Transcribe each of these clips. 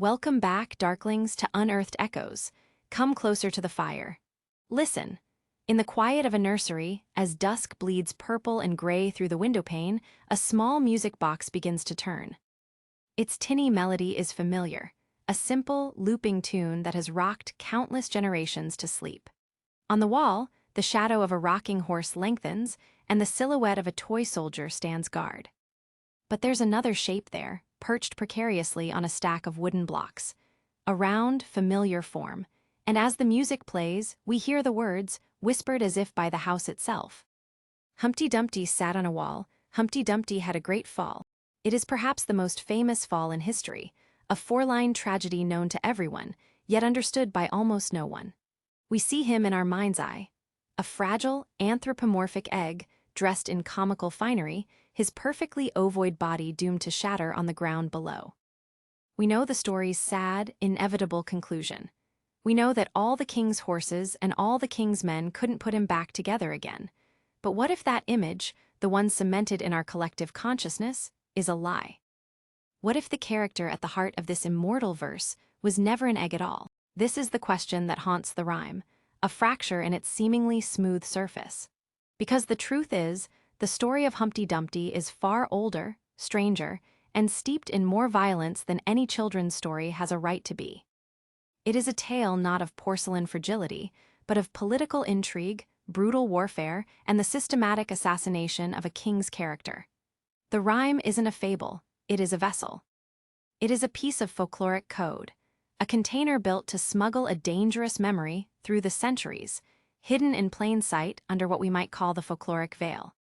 Welcome back, Darklings, to Unearthed Echoes. Come closer to the fire. Listen. In the quiet of a nursery, as dusk bleeds purple and gray through the windowpane, a small music box begins to turn. Its tinny melody is familiar, a simple, looping tune that has rocked countless generations to sleep. On the wall, the shadow of a rocking horse lengthens, and the silhouette of a toy soldier stands guard. But there's another shape there, perched precariously on a stack of wooden blocks. A round, familiar form, and as the music plays, we hear the words, whispered as if by the house itself. Humpty Dumpty sat on a wall. Humpty Dumpty had a great fall. It is perhaps the most famous fall in history, a four-line tragedy known to everyone, yet understood by almost no one. We see him in our mind's eye. A fragile, anthropomorphic egg, dressed in comical finery, his perfectly ovoid body doomed to shatter on the ground below. We know the story's sad, inevitable conclusion. We know that all the king's horses and all the king's men couldn't put him back together again. But what if that image, the one cemented in our collective consciousness, is a lie? What if the character at the heart of this immortal verse was never an egg at all? This is the question that haunts the rhyme, a fracture in its seemingly smooth surface. Because the truth is, the story of Humpty Dumpty is far older, stranger, and steeped in more violence than any children's story has a right to be. It is a tale not of porcelain fragility, but of political intrigue, brutal warfare, and the systematic assassination of a king's character. The rhyme isn't a fable, it is a vessel. It is a piece of folkloric code, a container built to smuggle a dangerous memory through the centuries, hidden in plain sight under what we might call the folkloric veil.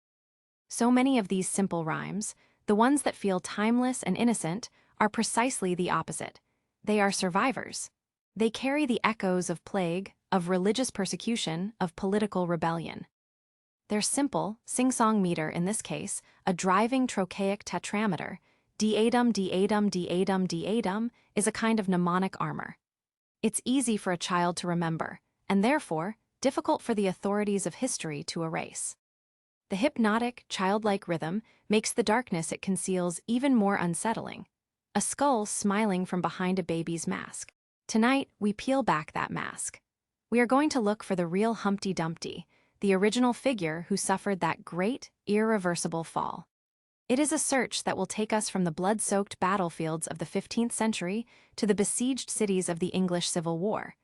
So many of these simple rhymes, the ones that feel timeless and innocent, are precisely the opposite. They are survivors. They carry the echoes of plague, of religious persecution, of political rebellion. Their simple, sing-song meter in this case, a driving trochaic tetrameter, D-Adum, D-Adum, D-Adum, D-Adum, is a kind of mnemonic armor. It's easy for a child to remember, and therefore, difficult for the authorities of history to erase. The hypnotic, childlike rhythm makes the darkness it conceals even more unsettling. A skull smiling from behind a baby's mask. Tonight, we peel back that mask. We are going to look for the real Humpty Dumpty, the original figure who suffered that great, irreversible fall. It is a search that will take us from the blood-soaked battlefields of the 15th century to the besieged cities of the English Civil War,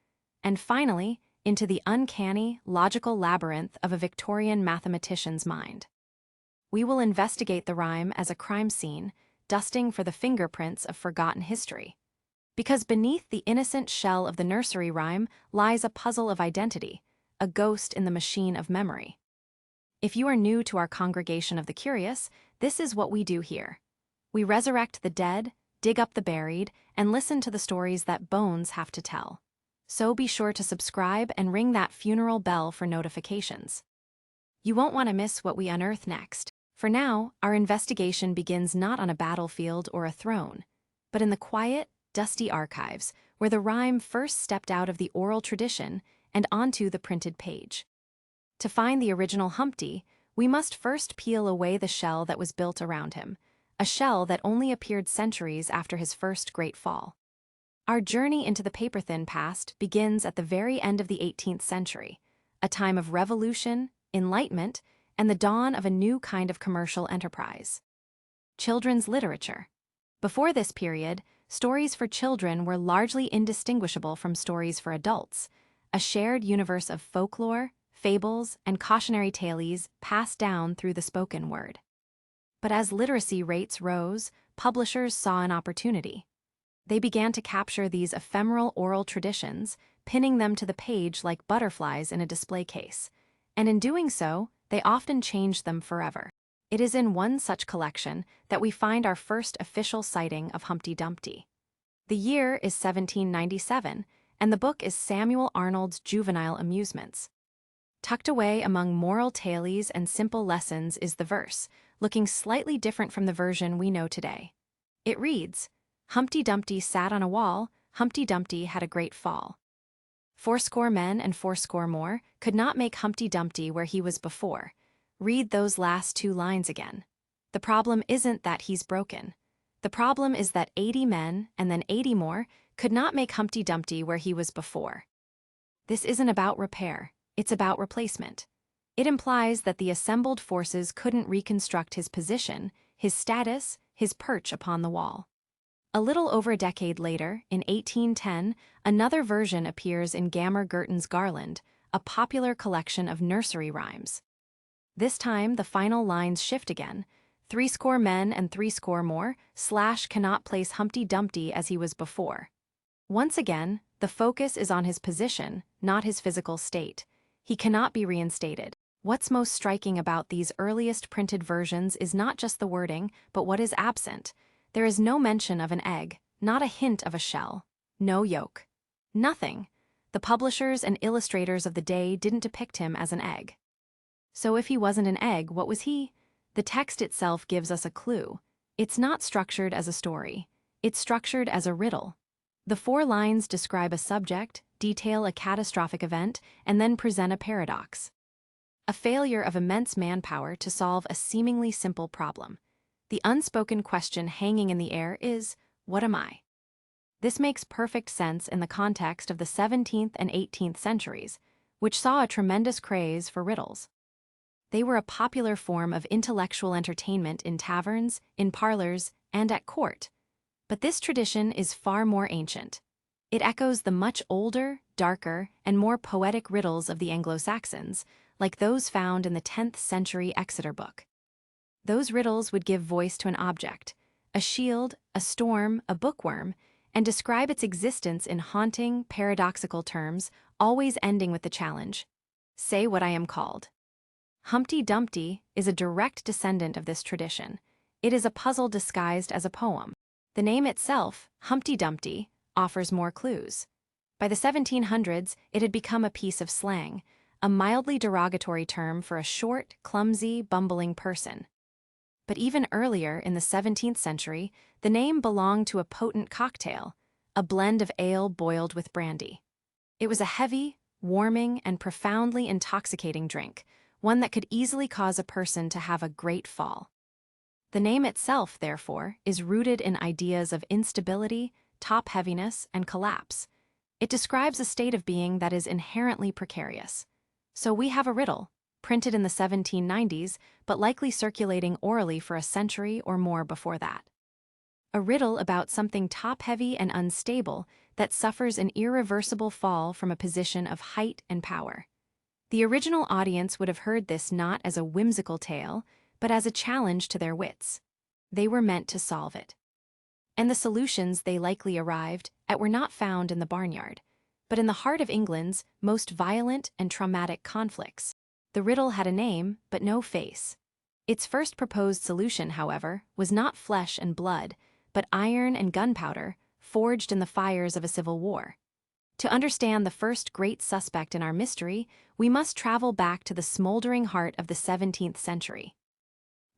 and finally, into the uncanny, logical labyrinth of a Victorian mathematician's mind. We will investigate the rhyme as a crime scene, dusting for the fingerprints of forgotten history. Because beneath the innocent shell of the nursery rhyme lies a puzzle of identity, a ghost in the machine of memory. If you are new to our congregation of the curious, this is what we do here. We resurrect the dead, dig up the buried, and listen to the stories that bones have to tell. So be sure to subscribe and ring that funeral bell for notifications. You won't want to miss what we unearth next. For now, our investigation begins not on a battlefield or a throne, but in the quiet, dusty archives where the rhyme first stepped out of the oral tradition and onto the printed page. To find the original Humpty, we must first peel away the shell that was built around him, a shell that only appeared centuries after his first great fall. Our journey into the paper-thin past begins at the very end of the 18th century, a time of revolution, enlightenment, and the dawn of a new kind of commercial enterprise. Children's literature. Before this period, stories for children were largely indistinguishable from stories for adults, a shared universe of folklore, fables, and cautionary tales passed down through the spoken word. But as literacy rates rose, publishers saw an opportunity. They began to capture these ephemeral oral traditions, pinning them to the page like butterflies in a display case. And in doing so, they often changed them forever. It is in one such collection that we find our first official sighting of Humpty Dumpty. The year is 1797, and the book is Samuel Arnold's Juvenile Amusements. Tucked away among moral tales and simple lessons is the verse, looking slightly different from the version we know today. It reads, Humpty Dumpty sat on a wall, Humpty Dumpty had a great fall. Fourscore men and fourscore more could not make Humpty Dumpty where he was before. Read those last two lines again. The problem isn't that he's broken. The problem is that 80 men, and then 80 more, could not make Humpty Dumpty where he was before. This isn't about repair, it's about replacement. It implies that the assembled forces couldn't reconstruct his position, his status, his perch upon the wall. A little over a decade later, in 1810, another version appears in Gammer Gurton's Garland, a popular collection of nursery rhymes. This time, the final lines shift again. 80 men and 80 more, / cannot place Humpty Dumpty as he was before. Once again, the focus is on his position, not his physical state. He cannot be reinstated. What's most striking about these earliest printed versions is not just the wording, but what is absent. There is no mention of an egg, not a hint of a shell, no yolk. Nothing. The publishers and illustrators of the day didn't depict him as an egg. So if he wasn't an egg, what was he? The text itself gives us a clue. It's not structured as a story. It's structured as a riddle. The 4 lines describe a subject, detail a catastrophic event, and then present a paradox. A failure of immense manpower to solve a seemingly simple problem. The unspoken question hanging in the air is, what am I? This makes perfect sense in the context of the 17th and 18th centuries, which saw a tremendous craze for riddles. They were a popular form of intellectual entertainment in taverns, in parlors, and at court. But this tradition is far more ancient. It echoes the much older, darker, and more poetic riddles of the Anglo-Saxons, like those found in the 10th century Exeter book. Those riddles would give voice to an object, a shield, a storm, a bookworm, and describe its existence in haunting, paradoxical terms, always ending with the challenge, say what I am called. Humpty Dumpty is a direct descendant of this tradition. It is a puzzle disguised as a poem. The name itself, Humpty Dumpty, offers more clues. By the 1700s, it had become a piece of slang, a mildly derogatory term for a short, clumsy, bumbling person. But even earlier, in the 17th century, the name belonged to a potent cocktail, a blend of ale boiled with brandy. It was a heavy, warming, and profoundly intoxicating drink, one that could easily cause a person to have a great fall. The name itself, therefore, is rooted in ideas of instability, top-heaviness, and collapse. It describes a state of being that is inherently precarious. So we have a riddle, printed in the 1790s, but likely circulating orally for a century or more before that. A riddle about something top-heavy and unstable that suffers an irreversible fall from a position of height and power. The original audience would have heard this not as a whimsical tale, but as a challenge to their wits. They were meant to solve it. And the solutions they likely arrived at were not found in the barnyard, but in the heart of England's most violent and traumatic conflicts. The riddle had a name, but no face. Its first proposed solution, however, was not flesh and blood, but iron and gunpowder, forged in the fires of a civil war. To understand the first great suspect in our mystery, we must travel back to the smoldering heart of the 17th century.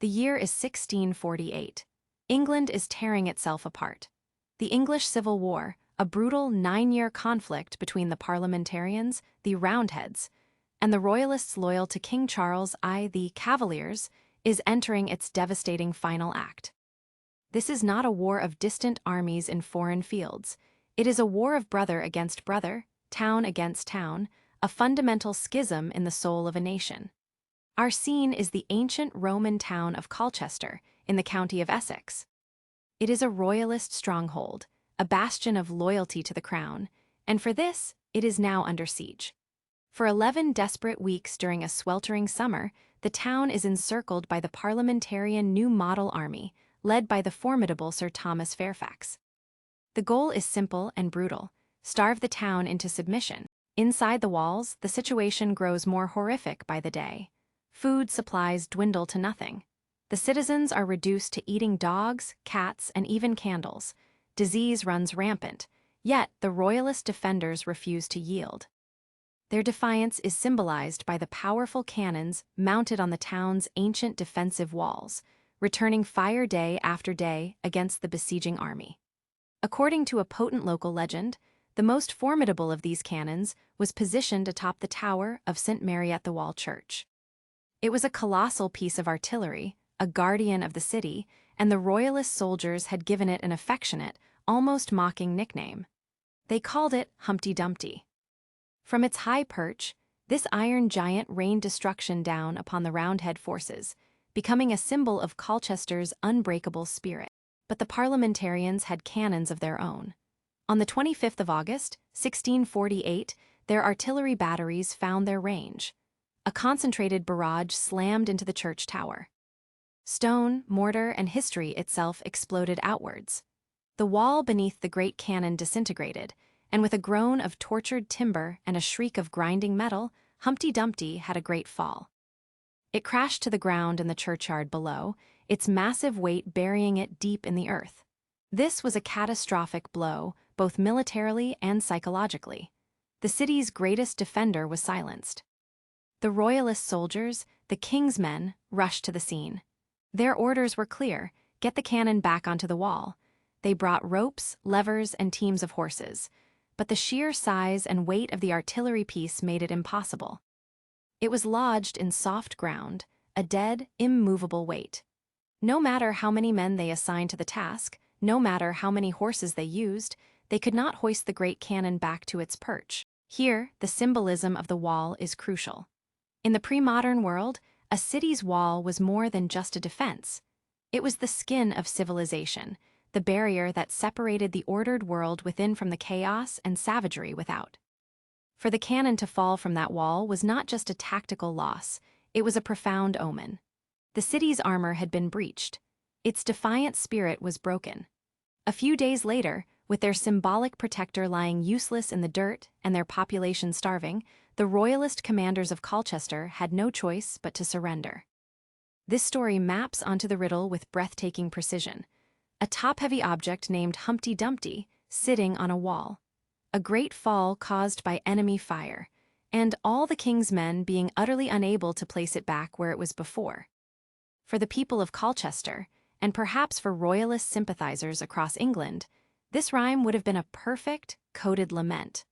The year is 1648. England is tearing itself apart. The English Civil War, a brutal 9-year conflict between the parliamentarians, the Roundheads, and the royalists loyal to King Charles I, the Cavaliers, is entering its devastating final act. This is not a war of distant armies in foreign fields. It is a war of brother against brother, town against town, a fundamental schism in the soul of a nation. Our scene is the ancient Roman town of Colchester, in the county of Essex. It is a royalist stronghold, a bastion of loyalty to the crown, and for this, it is now under siege. For 11 desperate weeks during a sweltering summer, the town is encircled by the parliamentarian New Model Army, led by the formidable Sir Thomas Fairfax. The goal is simple and brutal: starve the town into submission. Inside the walls, the situation grows more horrific by the day. Food supplies dwindle to nothing. The citizens are reduced to eating dogs, cats, and even candles. Disease runs rampant, yet the royalist defenders refuse to yield. Their defiance is symbolized by the powerful cannons mounted on the town's ancient defensive walls, returning fire day after day against the besieging army. According to a potent local legend, the most formidable of these cannons was positioned atop the tower of St. Mary at the Wall Church. It was a colossal piece of artillery, a guardian of the city, and the royalist soldiers had given it an affectionate, almost mocking nickname. They called it Humpty Dumpty. From its high perch, this iron giant rained destruction down upon the Roundhead forces, becoming a symbol of Colchester's unbreakable spirit. But the parliamentarians had cannons of their own. On the 25th of August, 1648, their artillery batteries found their range. A concentrated barrage slammed into the church tower. Stone, mortar, and history itself exploded outwards. The wall beneath the great cannon disintegrated, and with a groan of tortured timber and a shriek of grinding metal, Humpty Dumpty had a great fall. It crashed to the ground in the churchyard below, its massive weight burying it deep in the earth. This was a catastrophic blow, both militarily and psychologically. The city's greatest defender was silenced. The royalist soldiers, the king's men, rushed to the scene. Their orders were clear: get the cannon back onto the wall. They brought ropes, levers, and teams of horses, but the sheer size and weight of the artillery piece made it impossible. It was lodged in soft ground, a dead, immovable weight. No matter how many men they assigned to the task, no matter how many horses they used, they could not hoist the great cannon back to its perch. Here, the symbolism of the wall is crucial. In the pre-modern world, a city's wall was more than just a defense. It was the skin of civilization, the barrier that separated the ordered world within from the chaos and savagery without. For the cannon to fall from that wall was not just a tactical loss, it was a profound omen. The city's armor had been breached. Its defiant spirit was broken. A few days later, with their symbolic protector lying useless in the dirt and their population starving, the royalist commanders of Colchester had no choice but to surrender. This story maps onto the riddle with breathtaking precision. A top-heavy object named Humpty Dumpty sitting on a wall. A great fall caused by enemy fire, and all the king's men being utterly unable to place it back where it was before. For the people of Colchester, and perhaps for royalist sympathizers across England, this rhyme would have been a perfect, coded lament.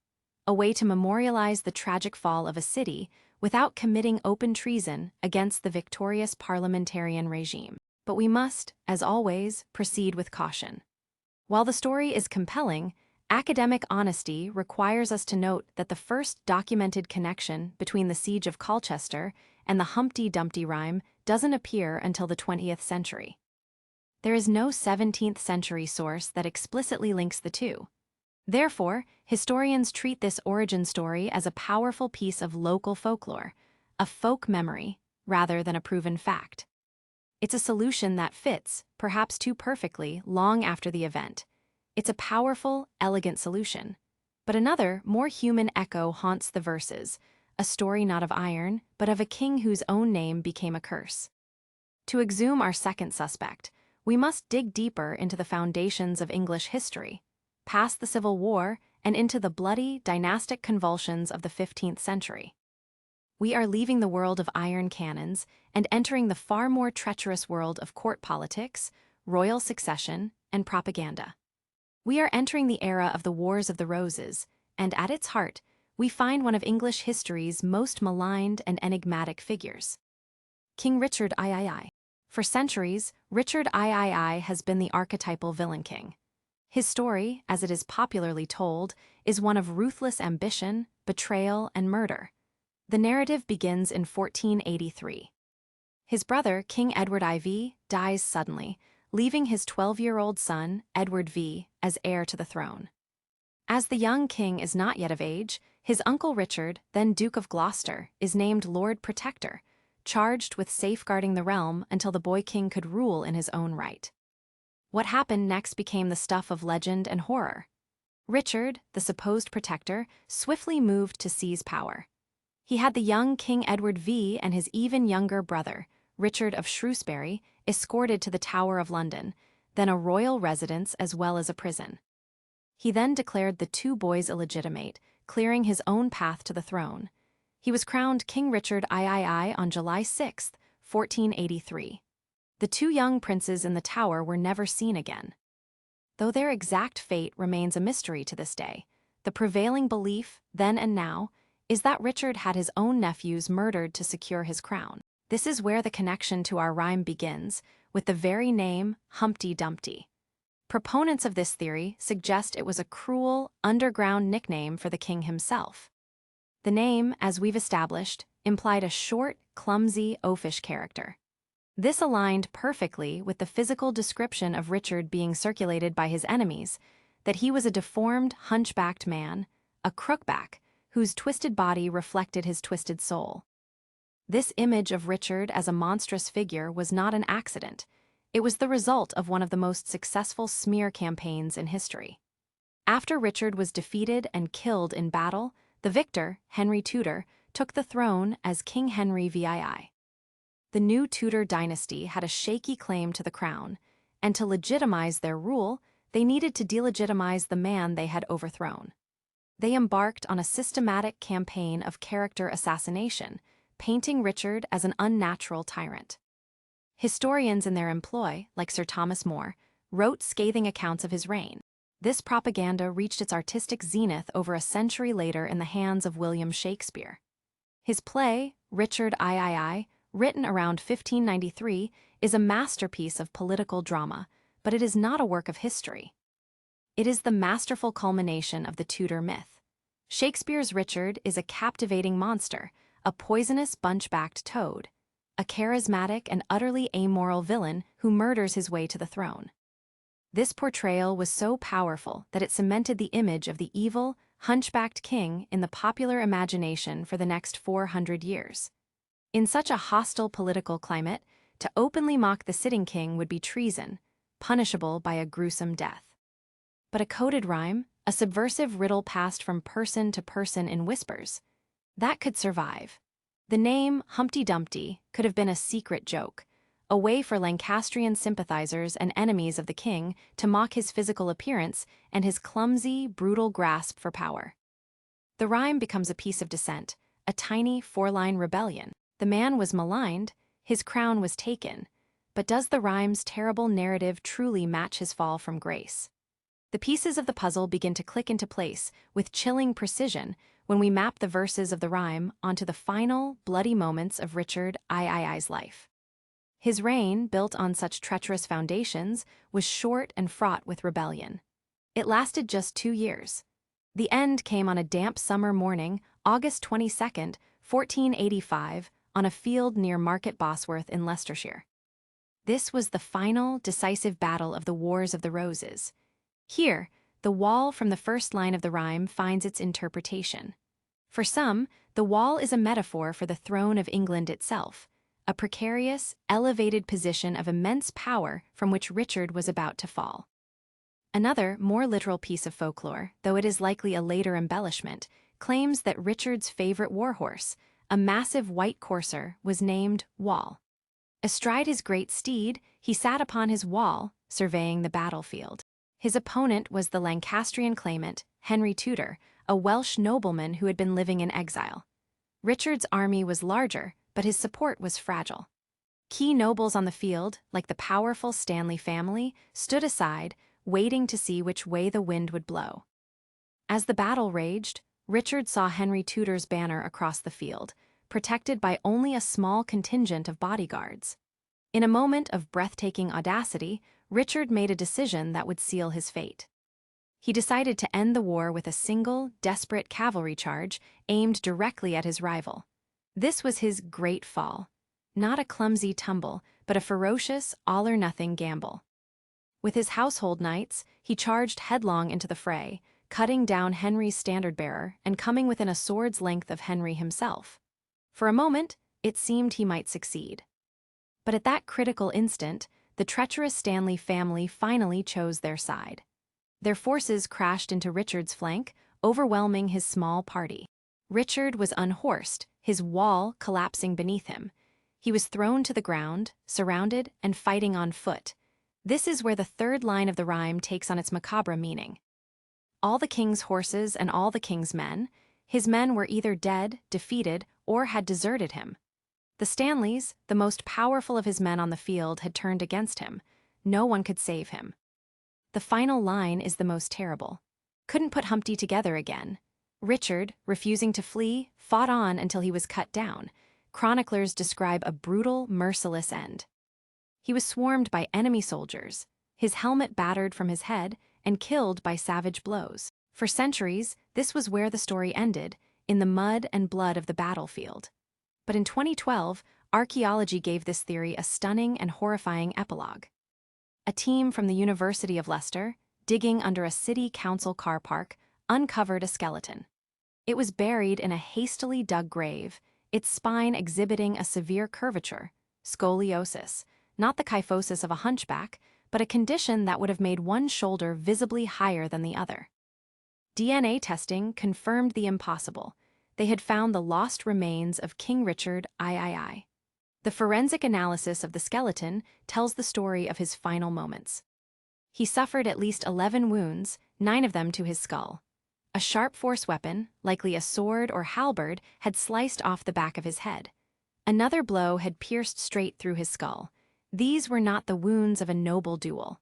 A way to memorialize the tragic fall of a city without committing open treason against the victorious parliamentarian regime. But we must, as always, proceed with caution. While the story is compelling, academic honesty requires us to note that the first documented connection between the siege of Colchester and the Humpty Dumpty rhyme doesn't appear until the 20th century. There is no 17th century source that explicitly links the two. Therefore, historians treat this origin story as a powerful piece of local folklore, a folk memory, rather than a proven fact. It's a solution that fits, perhaps too perfectly, long after the event. It's a powerful, elegant solution. But another, more human echo haunts the verses, a story not of iron, but of a king whose own name became a curse. To exhume our second suspect, we must dig deeper into the foundations of English history, past the Civil War and into the bloody, dynastic convulsions of the 15th century. We are leaving the world of iron cannons and entering the far more treacherous world of court politics, royal succession, and propaganda. We are entering the era of the Wars of the Roses, and at its heart, we find one of English history's most maligned and enigmatic figures. King Richard III. For centuries, Richard III has been the archetypal villain king. His story, as it is popularly told, is one of ruthless ambition, betrayal, and murder. The narrative begins in 1483. His brother, King Edward IV, dies suddenly, leaving his 12-year-old son, Edward V, as heir to the throne. As the young king is not yet of age, his uncle Richard, then Duke of Gloucester, is named Lord Protector, charged with safeguarding the realm until the boy king could rule in his own right. What happened next became the stuff of legend and horror. Richard, the supposed protector, swiftly moved to seize power. He had the young King Edward V and his even younger brother, Richard of Shrewsbury, escorted to the Tower of London, then a royal residence as well as a prison. He then declared the two boys illegitimate, clearing his own path to the throne. He was crowned King Richard III on July 6, 1483. The two young princes in the tower were never seen again. Though their exact fate remains a mystery to this day, the prevailing belief, then and now, is that Richard had his own nephews murdered to secure his crown. This is where the connection to our rhyme begins, with the very name Humpty Dumpty. Proponents of this theory suggest it was a cruel, underground nickname for the king himself. The name, as we've established, implied a short, clumsy, oafish character. This aligned perfectly with the physical description of Richard being circulated by his enemies, that he was a deformed, hunchbacked man, a crookback, whose twisted body reflected his twisted soul. This image of Richard as a monstrous figure was not an accident. It was the result of one of the most successful smear campaigns in history. After Richard was defeated and killed in battle, the victor, Henry Tudor, took the throne as King Henry VII. The new Tudor dynasty had a shaky claim to the crown, and to legitimize their rule, they needed to delegitimize the man they had overthrown. They embarked on a systematic campaign of character assassination, painting Richard as an unnatural tyrant. Historians in their employ, like Sir Thomas More, wrote scathing accounts of his reign. This propaganda reached its artistic zenith over a century later in the hands of William Shakespeare. His play, Richard III, written around 1593, is a masterpiece of political drama, but it is not a work of history. It is the masterful culmination of the Tudor myth. Shakespeare's Richard is a captivating monster, a poisonous bunch-backed toad, a charismatic and utterly amoral villain who murders his way to the throne. This portrayal was so powerful that it cemented the image of the evil, hunchbacked king in the popular imagination for the next 400 years. In such a hostile political climate, to openly mock the sitting king would be treason, punishable by a gruesome death. But a coded rhyme, a subversive riddle passed from person to person in whispers, that could survive. The name Humpty Dumpty could have been a secret joke, a way for Lancastrian sympathizers and enemies of the king to mock his physical appearance and his clumsy, brutal grasp for power. The rhyme becomes a piece of dissent, a tiny four-line rebellion. The man was maligned, his crown was taken, but does the rhyme's terrible narrative truly match his fall from grace? The pieces of the puzzle begin to click into place with chilling precision when we map the verses of the rhyme onto the final, bloody moments of Richard III's life. His reign, built on such treacherous foundations, was short and fraught with rebellion. It lasted just 2 years. The end came on a damp summer morning, August 22, 1485, on a field near Market Bosworth in Leicestershire. This was the final, decisive battle of the Wars of the Roses. Here, the wall from the first line of the rhyme finds its interpretation. For some, the wall is a metaphor for the throne of England itself, a precarious, elevated position of immense power from which Richard was about to fall. Another, more literal piece of folklore, though it is likely a later embellishment, claims that Richard's favorite warhorse, a massive white courser, was named Wall. Astride his great steed, he sat upon his wall, surveying the battlefield. His opponent was the Lancastrian claimant, Henry Tudor, a Welsh nobleman who had been living in exile. Richard's army was larger, but his support was fragile. Key nobles on the field, like the powerful Stanley family, stood aside, waiting to see which way the wind would blow. As the battle raged, Richard saw Henry Tudor's banner across the field, protected by only a small contingent of bodyguards. In a moment of breathtaking audacity, Richard made a decision that would seal his fate. He decided to end the war with a single, desperate cavalry charge aimed directly at his rival. This was his great fall. Not a clumsy tumble, but a ferocious, all-or-nothing gamble. With his household knights, he charged headlong into the fray, cutting down Henry's standard-bearer and coming within a sword's length of Henry himself. For a moment, it seemed he might succeed. But at that critical instant, the treacherous Stanley family finally chose their side. Their forces crashed into Richard's flank, overwhelming his small party. Richard was unhorsed, his wall collapsing beneath him. He was thrown to the ground, surrounded, and fighting on foot. This is where the third line of the rhyme takes on its macabre meaning. All the king's horses and all the king's men, his men were either dead, defeated, or had deserted him. The Stanleys, the most powerful of his men on the field, had turned against him. No one could save him. The final line is the most terrible. Couldn't put Humpty together again. Richard, refusing to flee, fought on until he was cut down, chroniclers describe a brutal, merciless end. He was swarmed by enemy soldiers, his helmet battered from his head, and killed by savage blows. For centuries, this was where the story ended, in the mud and blood of the battlefield. But in 2012, archaeology gave this theory a stunning and horrifying epilogue. A team from the University of Leicester, digging under a city council car park, uncovered a skeleton. It was buried in a hastily dug grave, its spine exhibiting a severe curvature, scoliosis, not the kyphosis of a hunchback, but a condition that would have made one shoulder visibly higher than the other. DNA testing confirmed the impossible. They had found the lost remains of King Richard III. The forensic analysis of the skeleton tells the story of his final moments. He suffered at least 11 wounds, 9 of them to his skull. A sharp force weapon, likely a sword or halberd, had sliced off the back of his head. Another blow had pierced straight through his skull. These were not the wounds of a noble duel.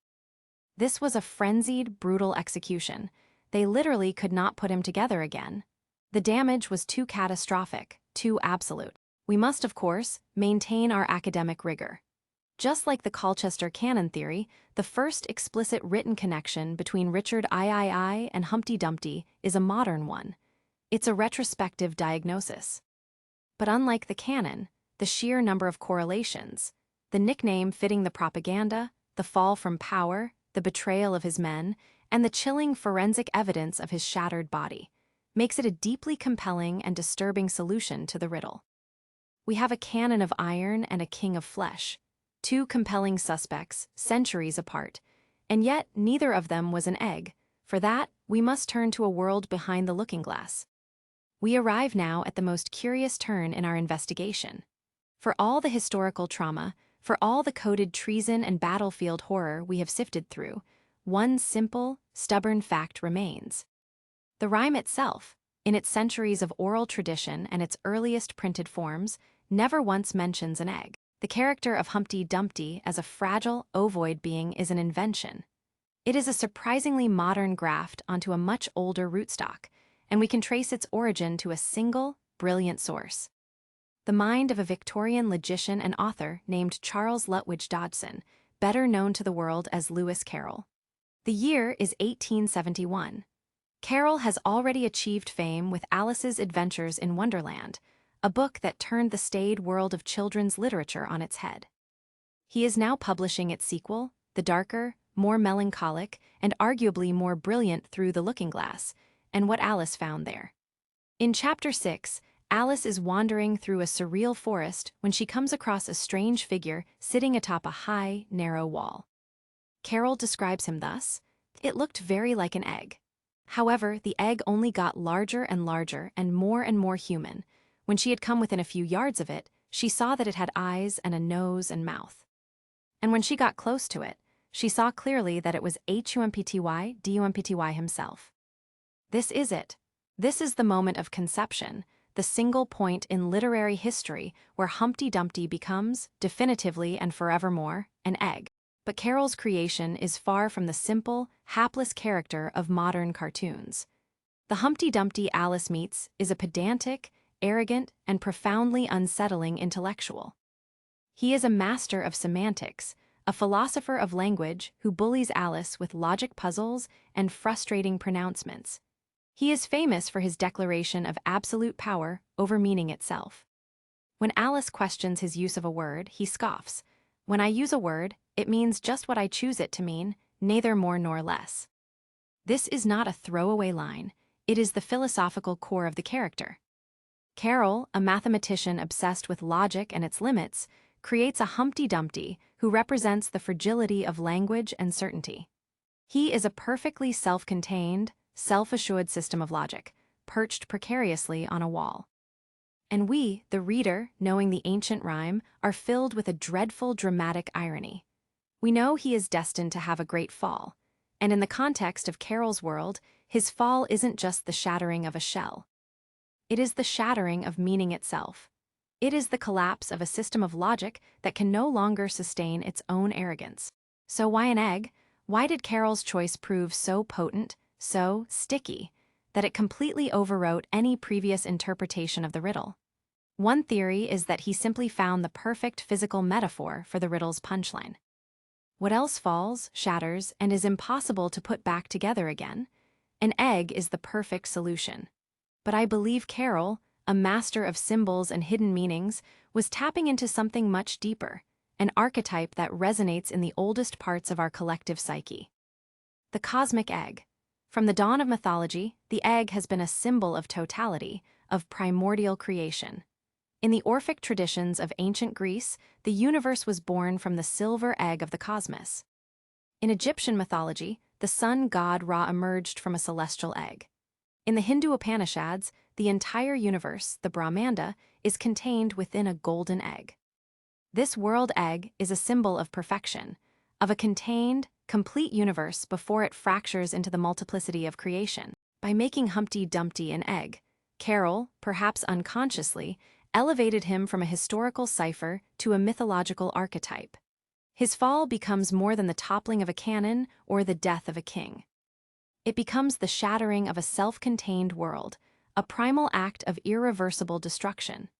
This was a frenzied, brutal execution. They literally could not put him together again. The damage was too catastrophic, too absolute. We must, of course, maintain our academic rigor. Just like the Colchester canon theory, the first explicit written connection between Richard III and Humpty Dumpty is a modern one. It's a retrospective diagnosis. But unlike the canon, the sheer number of correlations, the nickname fitting the propaganda, the fall from power, the betrayal of his men, and the chilling forensic evidence of his shattered body, makes it a deeply compelling and disturbing solution to the riddle. We have a canon of iron and a king of flesh, two compelling suspects, centuries apart, and yet neither of them was an egg. For that, we must turn to a world behind the looking glass. We arrive now at the most curious turn in our investigation. For all the historical trauma, for all the coded treason and battlefield horror we have sifted through, one simple, stubborn fact remains. The rhyme itself, in its centuries of oral tradition and its earliest printed forms, never once mentions an egg. The character of Humpty Dumpty as a fragile, ovoid being is an invention. It is a surprisingly modern graft onto a much older rootstock, and we can trace its origin to a single, brilliant source. The mind of a Victorian logician and author named Charles Lutwidge Dodgson, better known to the world as Lewis Carroll. The year is 1871. Carroll has already achieved fame with Alice's Adventures in Wonderland, a book that turned the staid world of children's literature on its head. He is now publishing its sequel, the darker, more melancholic, and arguably more brilliant Through the Looking Glass, and What Alice Found There. In Chapter 6, Alice is wandering through a surreal forest when she comes across a strange figure sitting atop a high, narrow wall. Carroll describes him thus: "It looked very like an egg. However, the egg only got larger and larger and more human. When she had come within a few yards of it, she saw that it had eyes and a nose and mouth. And when she got close to it, she saw clearly that it was Humpty Dumpty himself. This is it. This is the moment of conception, the single point in literary history where Humpty Dumpty becomes, definitively and forevermore, an egg. But Carroll's creation is far from the simple, hapless character of modern cartoons. The Humpty Dumpty Alice meets is a pedantic, arrogant, and profoundly unsettling intellectual. He is a master of semantics, a philosopher of language who bullies Alice with logic puzzles and frustrating pronouncements. He is famous for his declaration of absolute power over meaning itself. When Alice questions his use of a word, he scoffs. "When I use a word, it means just what I choose it to mean, neither more nor less." This is not a throwaway line, it is the philosophical core of the character. Carroll, a mathematician obsessed with logic and its limits, creates a Humpty Dumpty who represents the fragility of language and certainty. He is a perfectly self-contained, self-assured system of logic, perched precariously on a wall. And we, the reader, knowing the ancient rhyme, are filled with a dreadful dramatic irony. We know he is destined to have a great fall, and in the context of Carroll's world, his fall isn't just the shattering of a shell. It is the shattering of meaning itself. It is the collapse of a system of logic that can no longer sustain its own arrogance. So why an egg? Why did Carroll's choice prove so potent, so sticky, that it completely overwrote any previous interpretation of the riddle? One theory is that he simply found the perfect physical metaphor for the riddle's punchline. What else falls, shatters, and is impossible to put back together again? An egg is the perfect solution. But I believe Carol, a master of symbols and hidden meanings, was tapping into something much deeper, an archetype that resonates in the oldest parts of our collective psyche. The cosmic egg. From the dawn of mythology, the egg has been a symbol of totality, of primordial creation. In the Orphic traditions of ancient Greece, the universe was born from the silver egg of the cosmos. In Egyptian mythology, the sun god Ra emerged from a celestial egg. In the Hindu Upanishads, the entire universe, the Brahmanda, is contained within a golden egg. This world egg is a symbol of perfection, of a contained, complete universe before it fractures into the multiplicity of creation. By making Humpty Dumpty an egg, Carol, perhaps unconsciously, elevated him from a historical cipher to a mythological archetype. His fall becomes more than the toppling of a cannon or the death of a king. It becomes the shattering of a self-contained world, a primal act of irreversible destruction.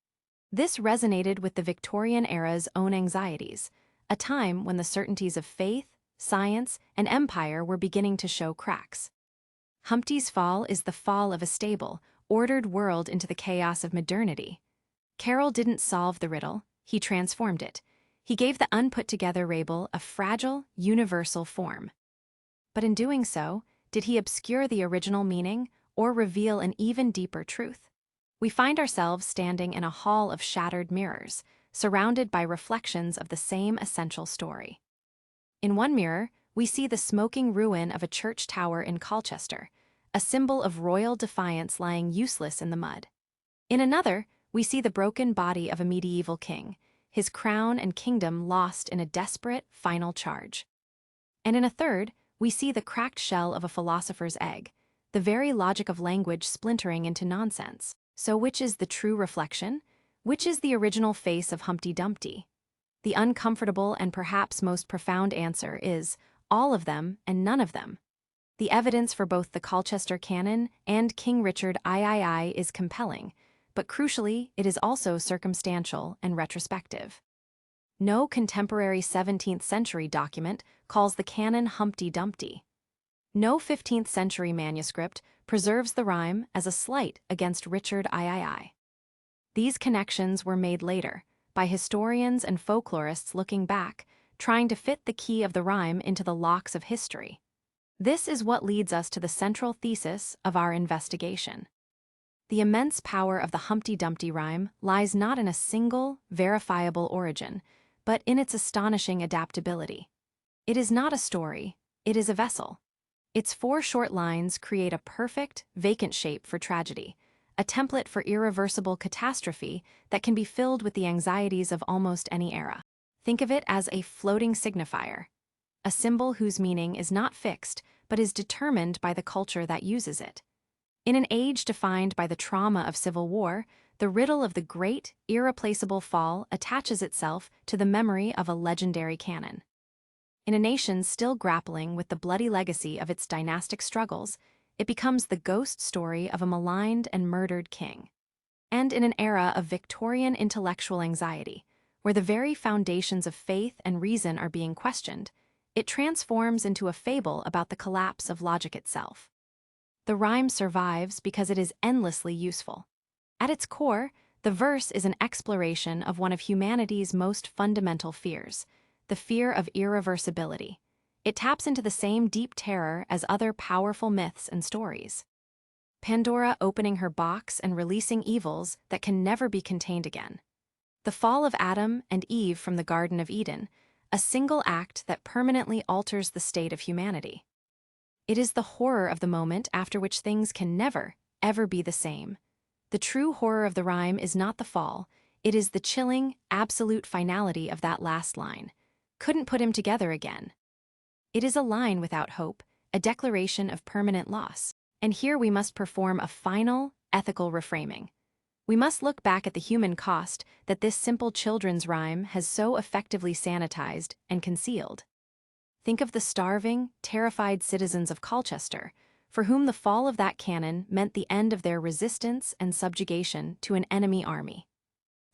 This resonated with the Victorian era's own anxieties, a time when the certainties of faith, science, and empire were beginning to show cracks. Humpty's fall is the fall of a stable, ordered world into the chaos of modernity. Carol didn't solve the riddle, he transformed it. He gave the unput-together rabble a fragile, universal form. But in doing so, did he obscure the original meaning or reveal an even deeper truth? We find ourselves standing in a hall of shattered mirrors, surrounded by reflections of the same essential story. In one mirror, we see the smoking ruin of a church tower in Colchester, a symbol of royal defiance lying useless in the mud. In another, we see the broken body of a medieval king, his crown and kingdom lost in a desperate, final charge. And in a third, we see the cracked shell of a philosopher's egg, the very logic of language splintering into nonsense. So which is the true reflection? Which is the original face of Humpty Dumpty? The uncomfortable and perhaps most profound answer is all of them and none of them. The evidence for both the Colchester Canon and King Richard III is compelling, but crucially, it is also circumstantial and retrospective. No contemporary 17th century document calls the canon Humpty Dumpty. No 15th century manuscript preserves the rhyme as a slight against Richard III. These connections were made later, by historians and folklorists looking back, trying to fit the key of the rhyme into the locks of history. This is what leads us to the central thesis of our investigation. The immense power of the Humpty Dumpty rhyme lies not in a single, verifiable origin, but in its astonishing adaptability. It is not a story, it is a vessel. Its 4 short lines create a perfect, vacant shape for tragedy, a template for irreversible catastrophe that can be filled with the anxieties of almost any era. Think of it as a floating signifier, a symbol whose meaning is not fixed but is determined by the culture that uses it. In an age defined by the trauma of civil war, the riddle of the great, irreplaceable fall attaches itself to the memory of a legendary canon. In a nation still grappling with the bloody legacy of its dynastic struggles, it becomes the ghost story of a maligned and murdered king. And in an era of Victorian intellectual anxiety, where the very foundations of faith and reason are being questioned, it transforms into a fable about the collapse of logic itself. The rhyme survives because it is endlessly useful. At its core, the verse is an exploration of one of humanity's most fundamental fears, the fear of irreversibility. It taps into the same deep terror as other powerful myths and stories. Pandora opening her box and releasing evils that can never be contained again. The fall of Adam and Eve from the Garden of Eden, a single act that permanently alters the state of humanity. It is the horror of the moment after which things can never, ever be the same. The true horror of the rhyme is not the fall, it is the chilling, absolute finality of that last line. Couldn't put him together again. It is a line without hope, a declaration of permanent loss. And here we must perform a final, ethical reframing. We must look back at the human cost that this simple children's rhyme has so effectively sanitized and concealed. Think of the starving, terrified citizens of Colchester, for whom the fall of that cannon meant the end of their resistance and subjugation to an enemy army.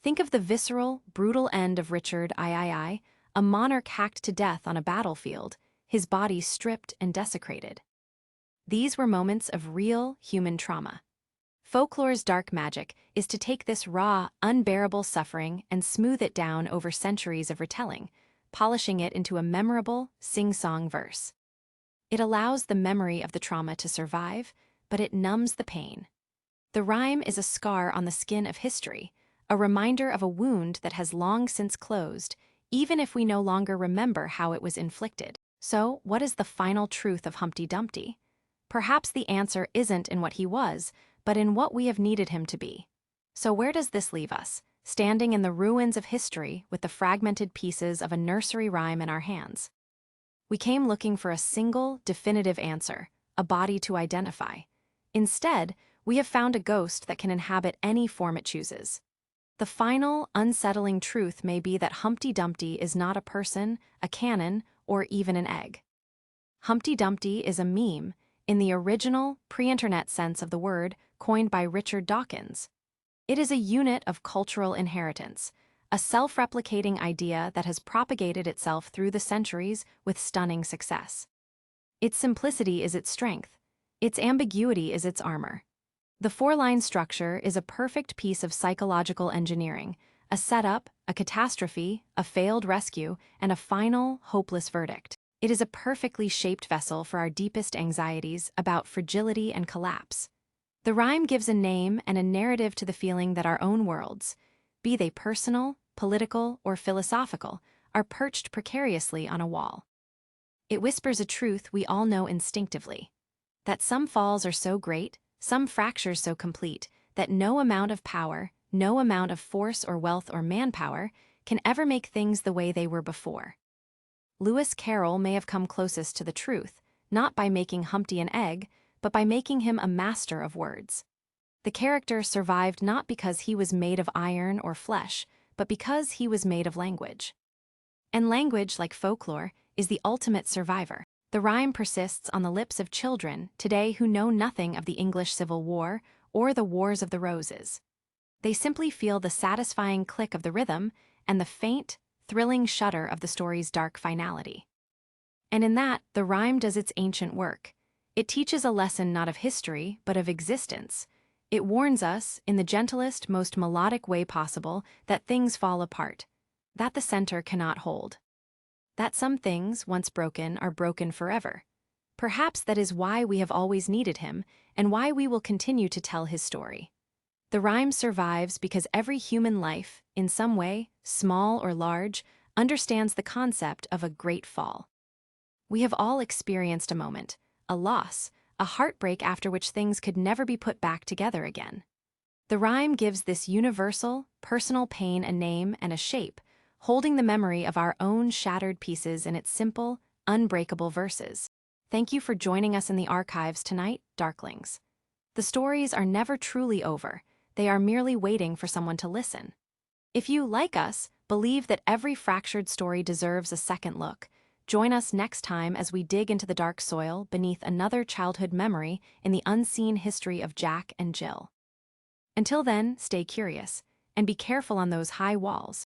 Think of the visceral, brutal end of Richard III, a monarch hacked to death on a battlefield, his body stripped and desecrated. These were moments of real human trauma. Folklore's dark magic is to take this raw, unbearable suffering and smooth it down over centuries of retelling, polishing it into a memorable, sing-song verse. It allows the memory of the trauma to survive, but it numbs the pain. The rhyme is a scar on the skin of history, a reminder of a wound that has long since closed, even if we no longer remember how it was inflicted. So, what is the final truth of Humpty Dumpty? Perhaps the answer isn't in what he was, but in what we have needed him to be. So where does this leave us, standing in the ruins of history with the fragmented pieces of a nursery rhyme in our hands? We came looking for a single, definitive answer, a body to identify. Instead, we have found a ghost that can inhabit any form it chooses. The final, unsettling truth may be that Humpty Dumpty is not a person, a cannon, or even an egg. Humpty Dumpty is a meme, in the original, pre-internet sense of the word, coined by Richard Dawkins. It is a unit of cultural inheritance, a self-replicating idea that has propagated itself through the centuries with stunning success. Its simplicity is its strength. Its ambiguity is its armor. The four-line structure is a perfect piece of psychological engineering, a setup, a catastrophe, a failed rescue, and a final, hopeless verdict. It is a perfectly shaped vessel for our deepest anxieties about fragility and collapse. The rhyme gives a name and a narrative to the feeling that our own worlds, be they personal, political, or philosophical, are perched precariously on a wall. It whispers a truth we all know instinctively, that some falls are so great, some fractures so complete, that no amount of power, no amount of force or wealth or manpower can ever make things the way they were before. Lewis Carroll may have come closest to the truth, not by making Humpty an egg, but by making him a master of words. The character survived not because he was made of iron or flesh, but because he was made of language. And language, like folklore, is the ultimate survivor. The rhyme persists on the lips of children today who know nothing of the English Civil War or the Wars of the Roses. They simply feel the satisfying click of the rhythm and the faint, thrilling shudder of the story's dark finality. And in that, the rhyme does its ancient work. It teaches a lesson not of history, but of existence. It warns us, in the gentlest, most melodic way possible, that things fall apart, that the center cannot hold, that some things, once broken, are broken forever. Perhaps that is why we have always needed him, and why we will continue to tell his story. The rhyme survives because every human life, in some way, small or large, understands the concept of a great fall. We have all experienced a moment, a loss, a heartbreak after which things could never be put back together again. The rhyme gives this universal, personal pain a name and a shape, holding the memory of our own shattered pieces in its simple, unbreakable verses. Thank you for joining us in the archives tonight, Darklings. The stories are never truly over. They are merely waiting for someone to listen. If you, like us, believe that every fractured story deserves a second look, join us next time as we dig into the dark soil beneath another childhood memory in the unseen history of Jack and Jill. Until then, stay curious, and be careful on those high walls.